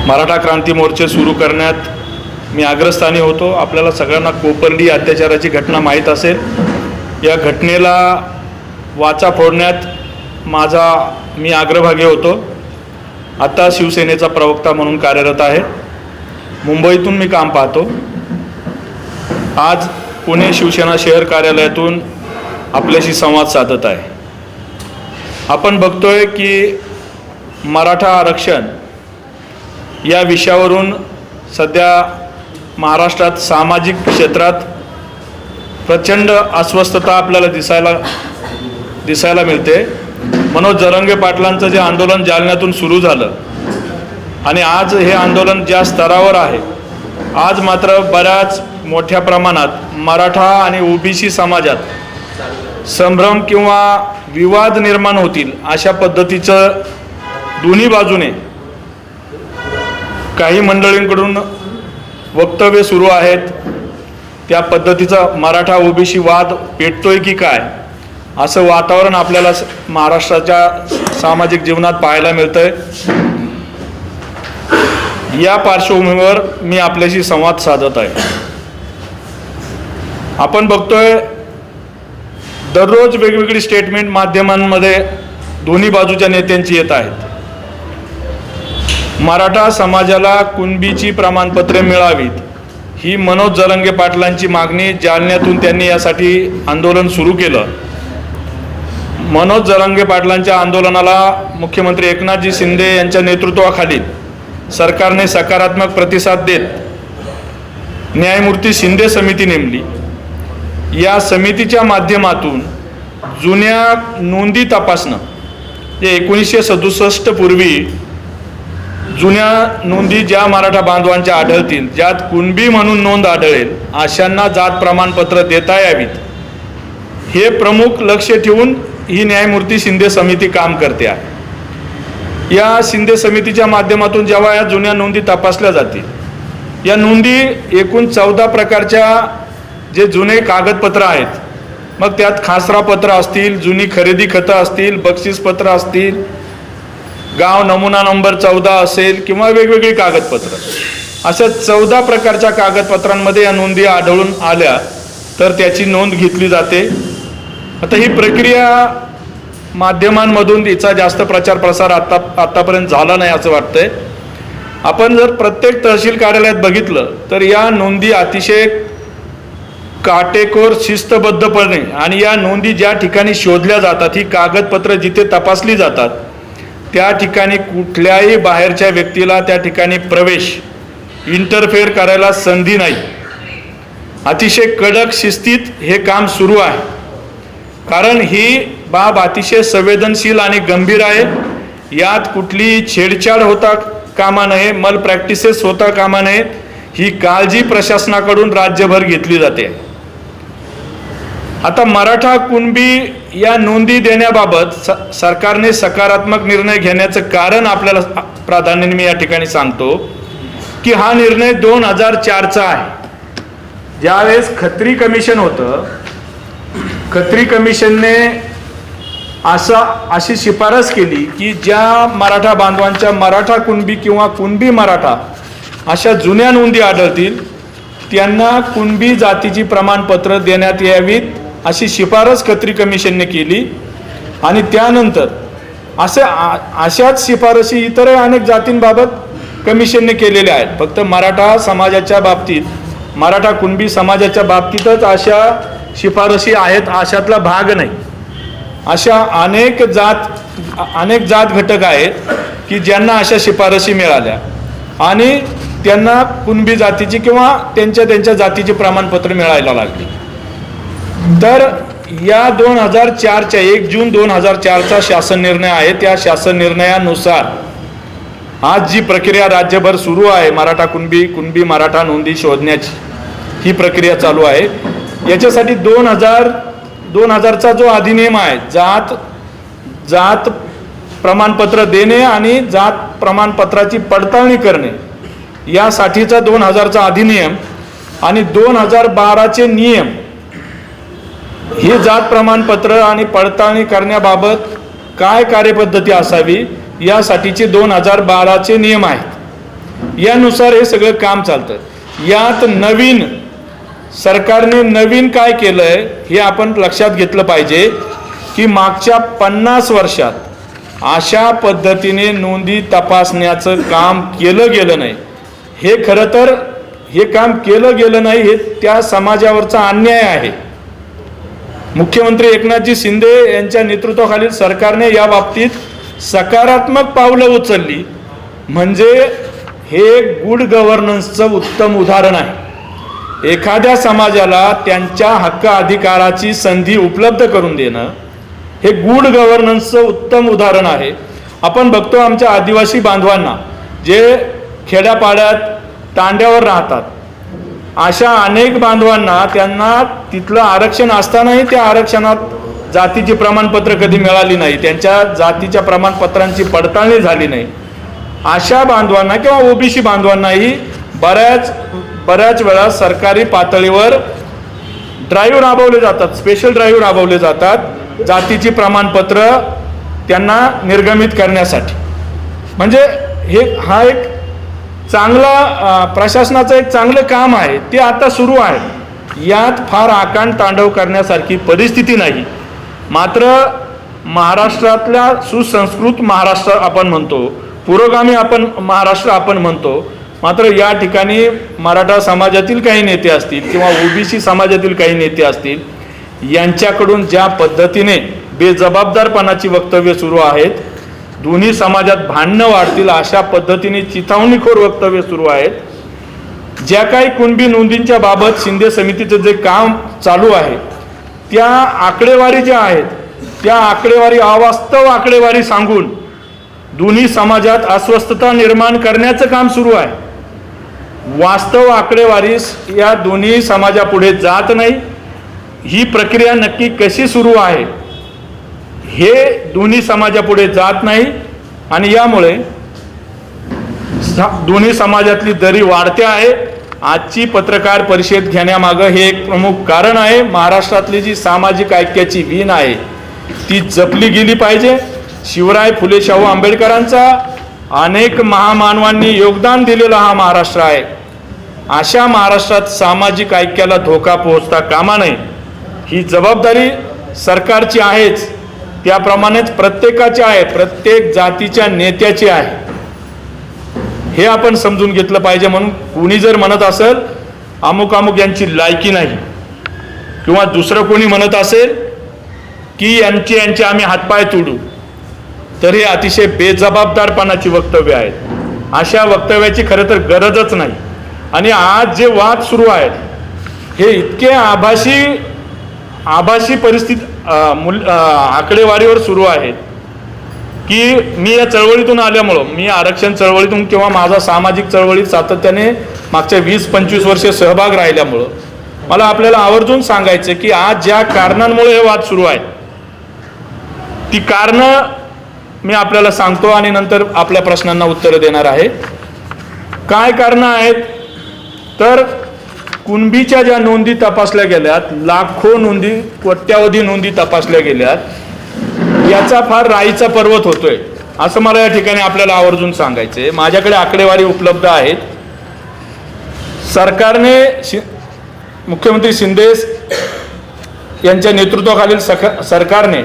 मराठा क्रांती मोर्चे सुरू करण्यात मी अग्रस्थानी होतो। आपल्याला सगळ्यांना कोपर्डी अत्याचाराची घटना माहीत असेल। या घटनेला वाचा फोडण्यात मी अग्रभागी होतो। आता शिवसेनेचा प्रवक्ता म्हणून कार्यरत आहे। मुंबईतून मी काम पाहतो। आज पुणे शिवसेना शहर कार्यालयातून आपल्याशी संवाद साधत आहे। आपण बघतोय की मराठा आरक्षण या विषयावरून सध्या महाराष्ट्रात सामाजिक क्षेत्रात प्रचंड अस्वस्थता आपल्याला दिसायला मिळते। मनोज जरांगे पाटलांचं जे आंदोलन जालन्यातून सुरू झालं आणि आज हे आंदोलन ज्या स्तरावर आहे, आज मात्र बऱ्याच मोठ्या प्रमाणात मराठा आणि ओबीसी समाजात संभ्रम किंवा विवाद निर्माण होतील अशा पद्धतीचं दोन्ही बाजूने काही मंडळींकडून वक्तव्य सुरू आहेत। त्या पद्धतीचा मराठा ओबीसी वाद पेटतोय की काय असं वातावरण आपल्याला महाराष्ट्राच्या सामाजिक जीवनात पाहायला मिळतंय। या पार्श्वभूमीवर मी आपल्याशी संवाद साधत आहे। आपण बघतोय दररोज वेगवेगळी स्टेटमेंट माध्यमांमध्ये दोन्ही बाजूच्या नेत्यांची येत आहेत। मराठा समाजाला कुणबीची प्रमाणपत्रे मिळावीत ही मनोज जरांगे पाटलांची मागणी जालन्यातून त्यांनी यासाठी आंदोलन सुरू केलं। मनोज जरांगे पाटलांच्या आंदोलनाला मुख्यमंत्री एकनाथजी शिंदे यांच्या नेतृत्वाखाली सरकारने सकारात्मक प्रतिसाद देत न्यायमूर्ती शिंदे समिती नेमली। या समितीच्या माध्यमातून जुन्या नोंदी तपासणं, जे 1967 पूर्वी जुन्या नोंदी ज्या मराठा बांधवांच्या आढळतील, ज्यात कुणबी म्हणून नोंद आढळेल, अशांना जात प्रमाणपत्र देता यावीत, हे प्रमुख लक्ष ठेवून ही न्यायमूर्ती शिंदे समिती काम करते आहे। या शिंदे समितीच्या माध्यमातून जेव्हा या जुन्या नोंदी तपासल्या जातील, या नोंदी एकूण 14 प्रकारच्या जे जुने कागदपत्र आहेत, मग त्यात खासरापत्र असतील, जुनी खरेदी खतं असतील, बक्षीसपत्र असतील, गाव नमुना नंबर 14 असेल किंवा वेगवेगळी कागदपत्र, अशा 14 प्रकारच्या कागदपत्रांमध्ये या नोंदी आढळून आल्या तर त्याची नोंद घेतली जाते। आता ही प्रक्रिया माध्यमांमधून तिचा जास्त प्रचार प्रसार आतापर्यंत झाला नाही असं वाटतंय। आपण जर प्रत्येक तहसील कार्यालयात बघितलं तर या नोंदी अतिशय काटेकोर शिस्तबद्धपणे आणि या नोंदी ज्या ठिकाणी शोधल्या जातात, ही कागदपत्र जिथे तपासली जातात त्या ठिकाणी कुठल्याही बाहेरच्या व्यक्तीला त्या ठिकाणी प्रवेश, इंटरफेअर करायला संधी नाही। अतिशय कडक शिस्तीत हे काम सुरू आहे, कारण ही बाब अतिशय संवेदनशील आणि गंभीर आहे। यात कुठली छेडछाड होता कामा नये, मल प्रॅक्टिसेस होता कामा नये, ही काळजी प्रशासनाकडून राज्यभर घेतली जाते। आता मराठा कुणबी या नोंदी देण्याबाबत सरकारने सकारात्मक निर्णय घेण्याचं कारण आपल्याला प्राधान्याने मी या ठिकाणी सांगतो की हा निर्णय 2004चा आहे। ज्यावेळेस खत्री कमिशन होतं, खत्री कमिशनने अशी शिफारस केली की ज्या मराठा बांधवांच्या मराठा कुणबी किंवा कुणबी मराठा अशा जुन्या नोंदी आढळतील त्यांना कुणबी जातीची प्रमाणपत्र देण्यात यावीत अशी शिफारस खत्री कमिशनने केली। आणि त्यानंतर अशाच शिफारसी इतर अनेक जातींबाबत कमिशनने केलेल्या आहेत। फक्त मराठा समाजाच्या बाबतीत, मराठा कुणबी समाजाच्या बाबतीतच अशा शिफारसी आहेत अशातला भाग नाही। अशा अनेक जात घटक आहेत की ज्यांना अशा शिफारसी मिळाल्या आणि त्यांना कुणबी जातीची किंवा त्यांच्या जातीची प्रमाणपत्र मिळायला लागली। तर या 2004च्या 1 जून 2004चा शासन निर्णय आहे, त्या शासन निर्णयानुसार आज जी प्रक्रिया राज्यभर सुरू आहे, मराठा कुणबी मराठा नोंदी शोधण्याची ही प्रक्रिया चालू आहे। याच्यासाठी 2000चा जो अधिनियम आहे, जात प्रमाणपत्र देणे आणि जात प्रमाणपत्राची पडताळणी करणे, यासाठीचा 2000चा अधिनियम आणि 2012चे नियम, ही जात प्रमाणपत्र आणि पडताळणी करण्याबाबत काय कार्यपद्धती असावी यासाठीचे 2012चे नियम आहेत। यानुसार हे सगळं काम चालतं. यात नवीन सरकारने नवीन काय केलं आहे हे आपण लक्षात घेतलं पाहिजे की मागच्या 50 वर्षात अशा पद्धतीने नोंदी तपासण्याचं काम केलं गेलं नाही. हे खरं तर हे काम केलं गेलं नाही हे त्या समाजावरचा अन्याय आहे. मुख्यमंत्री एकनाथजी शिंदे यांच्या नेतृत्वाखालील सरकारने या बाबतीत सकारात्मक पावलं उचलली म्हणजे हे गुड गव्हर्नन्सचं उत्तम उदाहरण आहे. एखाद्या समाजाला त्यांच्या हक्क अधिकाराची संधी उपलब्ध करून देणं हे गुड गव्हर्नन्सचं उत्तम उदाहरण आहे. आपण बघतो आमच्या आदिवासी बांधवांना जे खेड्यापाड्यात तांड्यावर राहतात अशा अनेक बांधवांना त्यांना तिथलं आरक्षण असतानाही त्या आरक्षणात जातीची प्रमाणपत्र कधी मिळाली नाही, त्यांच्या जातीच्या प्रमाणपत्रांची पडताळणी झाली नाही. अशा बांधवांना किंवा ओबीसी बांधवांनाही बऱ्याच वेळा सरकारी पातळीवर ड्राईव्ह राबवले जातात, स्पेशल ड्राईव्ह राबवले जातात जातीची प्रमाणपत्र त्यांना निर्गमित करण्यासाठी. म्हणजे हा एक चांगला प्रशासनाचं एक चांगलं काम आहे ते आता सुरू आहे. यात फार आकांड तांडव करण्यासारखी परिस्थिती नाही. मात्र महाराष्ट्रातल्या सुसंस्कृत महाराष्ट्र आपण म्हणतो, पुरोगामी महाराष्ट्र आपण म्हणतो, मात्र या ठिकाणी मराठा समाजातील काही नेते असतील किंवा ओबीसी समाजातील काही नेते असतील यांच्याकडून ज्या पद्धतीने बेजबाबदारपणाची वक्तव्य सुरू आहेत, दोन्ही समाजात भांडणं वाढतील अशा पद्धतीने चिथावणीखोर वक्तव्य सुरू आहेत. ज्या काही कुणबी नोंदींच्या बाबत शिंदे समितीचं जे काम चालू आहे त्या आकडेवारी ज्या आहेत त्या आकडेवारी अवास्तव आकडेवारी सांगून दोन्ही समाजात अस्वस्थता निर्माण करण्याचं काम सुरू आहे. वास्तव आकडेवारी या दोन्ही समाजापुढे जात नाही. ही प्रक्रिया नक्की कशी सुरू आहे हे दोन्ही समाजापुढे जात नाही आणि यामुळे दोन्ही समाजातली दरी वाढते आहे. आजची पत्रकार परिषद घेण्यामागं हे एक प्रमुख कारण आहे. महाराष्ट्रातली जी सामाजिक ऐक्याची वीण आहे ती जपली गेली पाहिजे. शिवराय फुले शाहू आंबेडकरांचा अनेक महामानवांनी योगदान दिलेला हा महाराष्ट्र आहे. अशा महाराष्ट्रात सामाजिक ऐक्याला धोका पोहोचता कामा नये. ही जबाबदारी सरकारची आहेच, त्याप्रमाणेच प्रत्येकाची आहे, प्रत्येक जातीच्या नेत्याची आहे. हे आपण समजून घेतलं पाहिजे. म्हणून कोणी जर म्हणत असेल अमुक अमुक यांची लायकी नाही किंवा दुसरं कोणी म्हणत असेल की यांचे आम्ही हातपाय तोडू, तर हे अतिशय बेजबाबदारपणाची वक्तव्य आहेत. अशा वक्तव्याची खरं तर गरजच नाही. आणि आज जे वाद सुरू आहेत हे इतके आभासी परिस्थिती आकडेवारीवर सुरू आहेत की मी या चळवळीतून आल्यामुळं, मी आरक्षण चळवळीतून किंवा माझा सामाजिक चळवळीत सातत्याने मागच्या 20-25 वर्षे सहभाग राहिल्यामुळं मला आपल्याला आवर्जून सांगायचं की आज ज्या कारणांमुळे हे वाद सुरू आहेत ती कारणं मी आपल्याला सांगतो आणि नंतर आपल्या प्रश्नांना उत्तरं देणार आहे. काय कारणं आहेत तर कुणबीच्या ज्या नोंदी तपासल्या गेल्यात, लाखो नोंदी, कोट्यावधी नोंदी तपासल्या गेल्यात, याचा फार राईचा पर्वत होतोय असं मला या ठिकाणी आपल्याला आवर्जून सांगायचंय. माझ्याकडे आकडेवारी उपलब्ध आहेत. सरकारने मुख्यमंत्री शिंदे यांच्या नेतृत्वाखालील सरकारने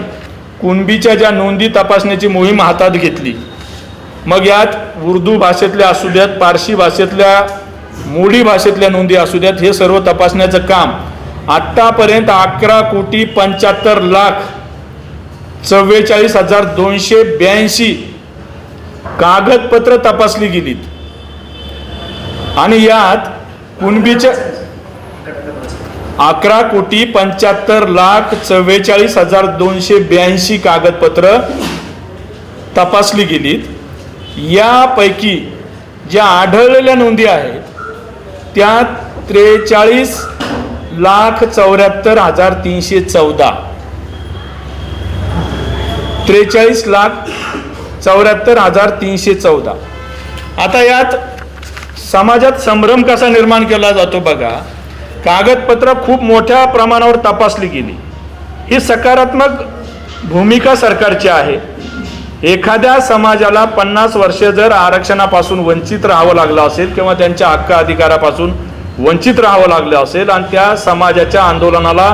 कुणबीच्या ज्या नोंदी तपासण्याची मोहीम हातात घेतली. मग यात उर्दू भाषेतल्या असू द्यात, पारशी भाषेतल्या, मोडी भाषेतल्या नोंदी असू द्यात, हे सर्व तपासण्याचं काम आत्तापर्यंत 11,75,44,282 कागदपत्र तपासली गेलीत. आणि यात कुणबीच्या 11,75,44,282 कागदपत्र तपासली गेलीत. यापैकी ज्या आढळलेल्या नोंदी आहेत त्यात 43,74,314 43,74,314. आता यात समाजात संभ्रम कसा निर्माण केला जातो बघा. कागदपत्र खूप मोठ्या प्रमाणावर तपासली गेली, ही सकारात्मक भूमिका सरकारची आहे. एखाद्या समाजाला 50 वर्ष जर आरक्षणापासून वंचित राहावं लागलं असेल किंवा त्यांच्या हक्क अधिकारापासून वंचित राहावं लागलं असेल आणि त्या समाजाच्या आंदोलनाला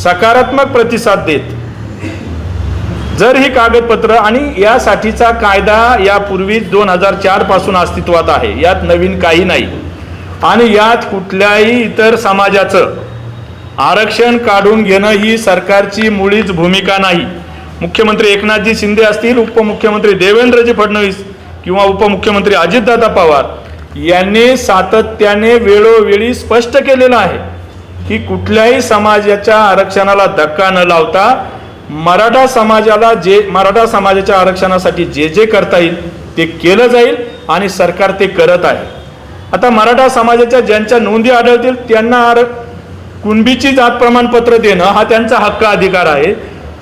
सकारात्मक प्रतिसाद देत जर ही कागदपत्र आणि यासाठीचा कायदा यापूर्वी 2004 पासून अस्तित्वात आहे, यात नवीन काही नाही आणि यात कुठल्याही इतर समाजाचं आरक्षण काढून घेणं ही सरकारची मुळीच भूमिका नाही. मुख्यमंत्री एकनाथजी शिंदे असतील, उपमुख्यमंत्री देवेंद्रजी फडणवीस किंवा उपमुख्यमंत्री अजितदादा पवार यांनी सातत्याने वेळोवेळी स्पष्ट केलेलं आहे की कुठल्याही समाजाच्या आरक्षणाला धक्का न लावता मराठा समाजाच्या आरक्षणासाठी जे जे करता येईल ते केलं जाईल आणि सरकार ते करत आहे. आता मराठा समाजाच्या ज्यांच्या नोंदी आढळतील त्यांना कुणबीची जात प्रमाणपत्र देणं हा त्यांचा हक्क अधिकार आहे.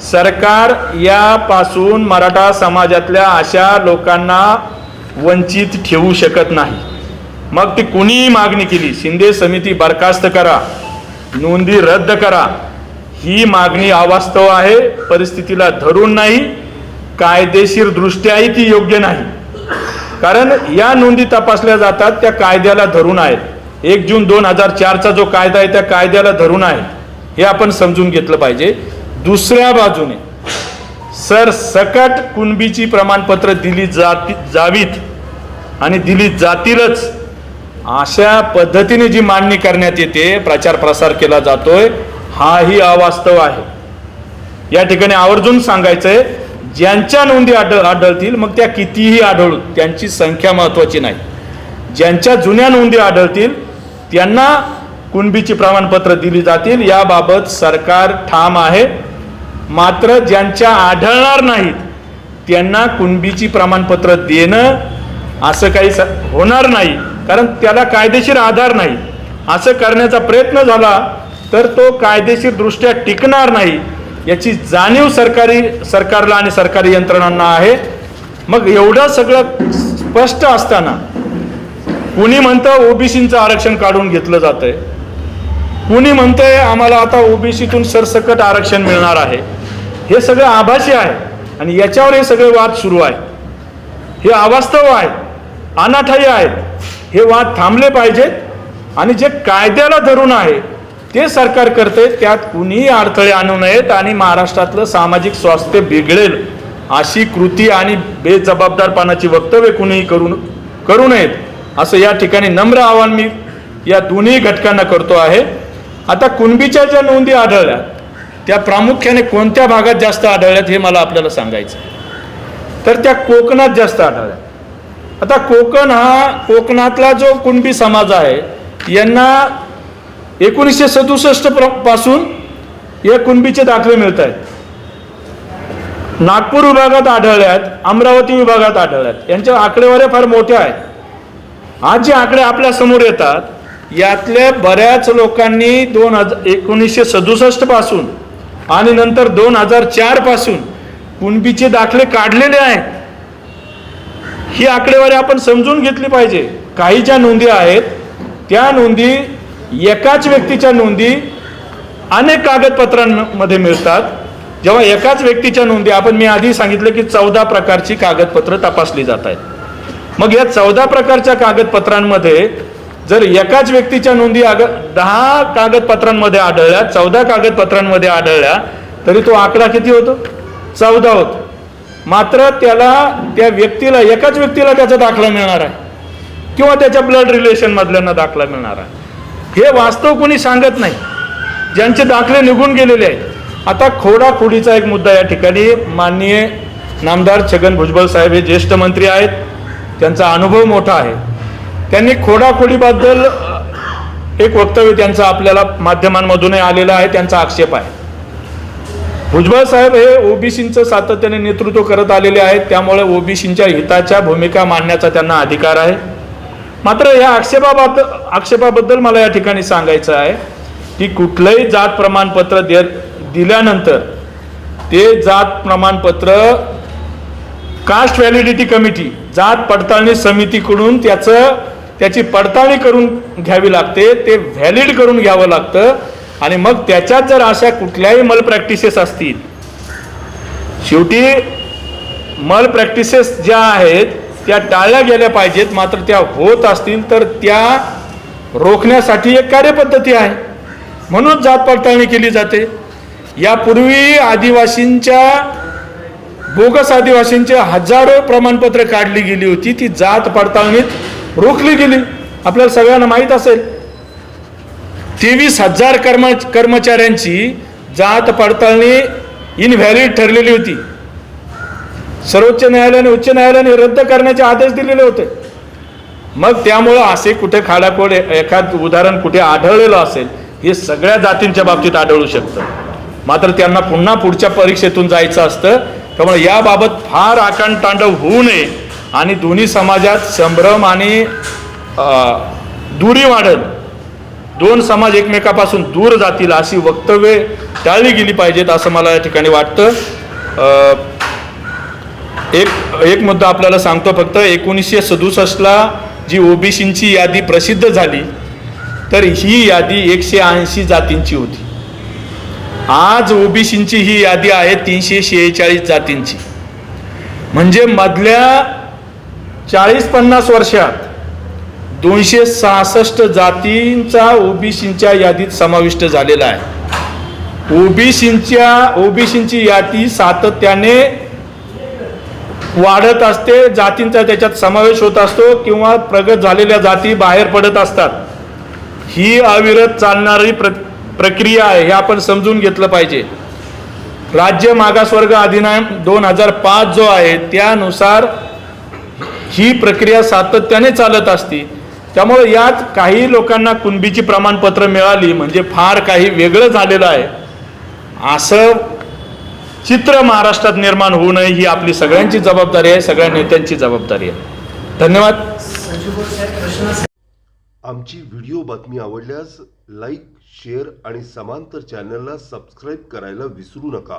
सरकार यापासून मराठा समाजातल्या अशा लोकांना वंचित ठेवू शकत नाही. मग ती कुणीही मागणी केली, शिंदे समिती बरखास्त करा, नोंदी रद्द करा, ही मागणी अवास्तव आहे, परिस्थितीला धरून नाही, कायदेशीर दृष्ट्याही ती योग्य नाही. कारण या नोंदी तपासल्या जातात त्या कायद्याला धरून आहेत. 1 जून 2004चा जो कायदा आहे त्या कायद्याला धरून आहे, हे आपण समजून घेतलं पाहिजे. दुसऱ्या बाजूने सरसकट कुणबीची प्रमाणपत्र दिली जावीत आणि दिली जातीलच अशा पद्धतीने जी मांडणी करण्यात येते, प्रचार प्रसार केला जातोय, हाही अवास्तव आहे. या ठिकाणी आवर्जून सांगायचंय, ज्यांच्या नोंदी आढळतील मग त्या कितीही आढळू, त्यांची संख्या महत्वाची नाही. ज्यांच्या जुन्या नोंदी आढळतील त्यांना कुणबीची प्रमाणपत्र दिली जातील, याबाबत सरकार ठाम आहे. मात्र ज्यांच्या आढळणार नाहीत त्यांना कुणबीची प्रमाणपत्र देणं असं काही होणार नाही, कारण त्याला कायदेशीर आधार नाही. असं करण्याचा प्रयत्न झाला तर तो कायदेशीर दृष्ट्या टिकणार नाही, याची जाणीव सरकारला आणि सरकारी यंत्रणांना आहे. मग एवढं सगळं स्पष्ट असताना कुणी म्हणतं ओबीसीचं आरक्षण काढून घेतलं जातंय, कुणी म्हणतंय आम्हाला आता ओबीसीतून सरसकट आरक्षण मिळणार आहे. हे सगळं आभासी आहे आणि याच्यावर हे सगळे वाद सुरू आहे. हे अवास्तव आहे, अनाठायी आहेत. हे वाद थांबले पाहिजेत आणि जे कायद्याला धरून आहे ते सरकार करते, त्यात कुणीही अडथळे आणू नयेत आणि महाराष्ट्रातलं सामाजिक स्वास्थ्य बिघडेल अशी कृती आणि बेजबाबदारपणाची वक्तव्य कुणीही करू नयेत असं या ठिकाणी नम्र आवाहन मी या दोन्ही घटकांना करतो आहे. आता कुणबीच्या ज्या नोंदी आढळल्या त्या प्रामुख्याने कोणत्या भागात जास्त आढळल्यात हे मला आपल्याला सांगायचं. तर त्या कोकणात जास्त आढळल्या. आता कोकणातला जो कुणबी समाज आहे यांना 1967 पासून या कुणबीचे दाखले मिळत आहेत. नागपूर विभागात आढळल्यात, अमरावती विभागात आढळल्यात. यांच्या आकडेवारी फार मोठ्या आहेत. आज जे आकडे आपल्या समोर येतात यातल्या बऱ्याच लोकांनी 1967 पासून आणि नंतर 2004 पासून कुणबीचे दाखले काढलेले आहेत. ही आकडेवारी आपण समजून घेतली पाहिजे. काही ज्या नोंदी आहेत त्या नोंदी एकाच व्यक्तीच्या नोंदी अनेक कागदपत्रांमध्ये मिळतात. जेव्हा एकाच व्यक्तीच्या नोंदी मी आधी सांगितलं की 14 प्रकारची कागदपत्र तपासली जात आहेत. मग या 14 प्रकारच्या कागदपत्रांमध्ये जर एकाच व्यक्तीच्या नोंदी 10 कागदपत्रांमध्ये आढळल्या, 14 कागदपत्रांमध्ये आढळल्या तरी तो आकडा किती होतो? 14 होतो. मात्र त्या व्यक्तीला, एकाच व्यक्तीला त्याचा दाखला मिळणार आहे किंवा त्याच्या ब्लड रिलेशन मधल्यांना दाखला मिळणार आहे. हे वास्तव कोणी सांगत नाही, ज्यांचे दाखले निघून गेलेले आहेत. आता खोडाखोडीचा एक मुद्दा या ठिकाणी माननीय नामदार छगन भुजबळ साहेब हे ज्येष्ठ मंत्री आहेत, त्यांचा अनुभव मोठा आहे. त्यांनी खोडाखोडीबद्दल एक वक्तव्य त्यांचं आपल्याला माध्यमांमधूनही आलेलं आहे, त्यांचा आक्षेप आहे. भुजबळ साहेब हे ओबीसींचं सातत्याने नेतृत्व करत आलेले आहेत, त्यामुळे ओबीसींच्या हिताच्या भूमिका मांडण्याचा त्यांना अधिकार आहे. मात्र या आक्षेपाबद्दल मला या ठिकाणी सांगायचं आहे की कुठलंही जात प्रमाणपत्र दिल्यानंतर ते जात प्रमाणपत्र कास्ट व्हॅलिडिटी कमिटी, जात पडताळणी समितीकडून त्याची पडताळणी करून घ्यावी लागते, ते व्हॅलिड करून घ्यावं लागतं. आणि मग त्याच्यात जर अशा कुठल्याही मल प्रॅक्टिसेस असतील, शेवटी मल प्रॅक्टिसेस ज्या आहेत त्या टाळल्या गेल्या पाहिजेत, मात्र त्या होत असतील तर त्या रोखण्यासाठी एक कार्यपद्धती आहे, म्हणून जात पडताळणी केली जाते. यापूर्वी बोगस आदिवासींचे हजारो प्रमाणपत्र काढली गेली होती, ती जात पडताळणीत रोखली गेली. आपल्याला सगळ्यांना माहीत असेल 23,000 कर्मचाऱ्यांची जात पडताळणी इनव्हॅलिड ठरलेली होती. सर्वोच्च न्यायालयाने उच्च न्यायालयाने रद्द करण्याचे आदेश दिलेले होते. मग त्यामुळं असे कुठे खाडाखोड एखाद उदाहरण कुठे आढळलेलं असेल, हे सगळ्या जातींच्या बाबतीत आढळू शकतं, मात्र त्यांना पुन्हा पुढच्या परीक्षेतून जायचं असतं. त्यामुळे याबाबत फार आकांडतांडव होऊ नये आणि दोन्ही समाजात संभ्रम आणि दुरी वाढेल, दोन समाज एकमेकापासून दूर जातील अशी वक्तव्ये टाळली गेली पाहिजेत असं मला या ठिकाणी वाटतं. एक मुद्दा आपल्याला सांगतो फक्त. 1967ला जी ओबीसींची यादी प्रसिद्ध झाली तर ही यादी 180 जातींची होती. आज ओबीसींची ही यादी आहे 346 जातींची. म्हणजे मधल्या 40-50 वर्षात 266 जातींचा ओबीसींच्या यादीत समाविष्ट झालेला आहे. ओबीसींची यादी सातत्याने वाढत असते, जातींचा त्याच्यात समावेश होत असतो किंवा प्रगत झालेल्या जाती बाहेर पडत असतात. ही अविरत चालणारी प्रक्रिया आहे, हे आपण समजून घेतलं पाहिजे. राज्य मागासवर्ग अधिनियम 2005 जो आहे त्यानुसार ही प्रक्रिया सातत्याने चालत असते. त्यामुळे यात काही लोकांना कुणबीची प्रमाणपत्र मिळाली म्हणजे फार काही वेगळं झालेलं आहे असं चित्र महाराष्ट्रात निर्माण होऊ नये, ही आपली सगळ्यांची जबाबदारी आहे, सगळ्या नेत्यांची जबाबदारी आहे. धन्यवाद. आमची व्हिडिओ बातमी आवडल्यास लाईक, शेअर आणि समांतर चॅनलला सबस्क्राईब करायला विसरू नका.